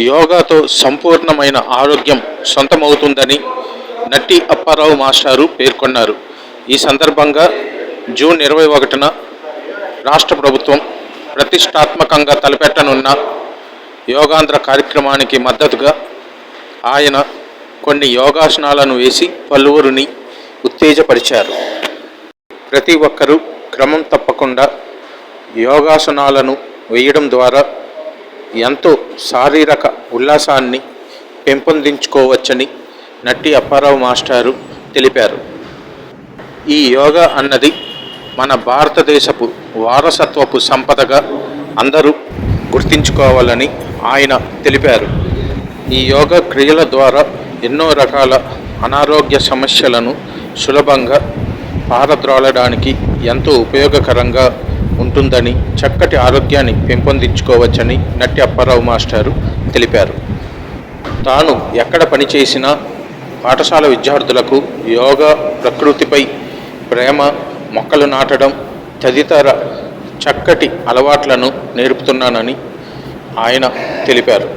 యోగాతో సంపూర్ణమైన ఆరోగ్యం సొంతమవుతుందని నట్టి అప్పారావు మాస్టారు పేర్కొన్నారు. ఈ సందర్భంగా జూన్ 21న రాష్ట్ర ప్రభుత్వం ప్రతిష్టాత్మకంగా తలపెట్టనున్న యోగాంధ్ర కార్యక్రమానికి మద్దతుగా ఆయన కొన్ని యోగాసనాలను వేసి పలువురిని ఉత్తేజపరిచారు. ప్రతి ఒక్కరూ క్రమం తప్పకుండా యోగాసనాలను వేయడం ద్వారా ఎంతో శారీరక ఉల్లాసాన్ని పెంపొందించుకోవచ్చని నట్టి అప్పారావు మాస్టారు తెలిపారు. ఈ యోగా అన్నది మన భారతదేశపు వారసత్వపు సంపదగా అందరూ గుర్తించుకోవాలని ఆయన తెలిపారు. ఈ యోగా క్రియల ద్వారా ఎన్నో రకాల అనారోగ్య సమస్యలను సులభంగా పారద్రోలడానికి ఎంతో ఉపయోగకరంగా ఉంటుందని, చక్కటి ఆరోగ్యాన్ని పెంపొందించుకోవచ్చని నట్టి అప్పారావు మాస్టారు తెలిపారు. తాను ఎక్కడ పనిచేసినా పాఠశాల విద్యార్థులకు యోగా, ప్రకృతిపై ప్రేమ, మొక్కలు నాటడం తదితర చక్కటి అలవాట్లను నేర్పుతున్నానని ఆయన తెలిపారు.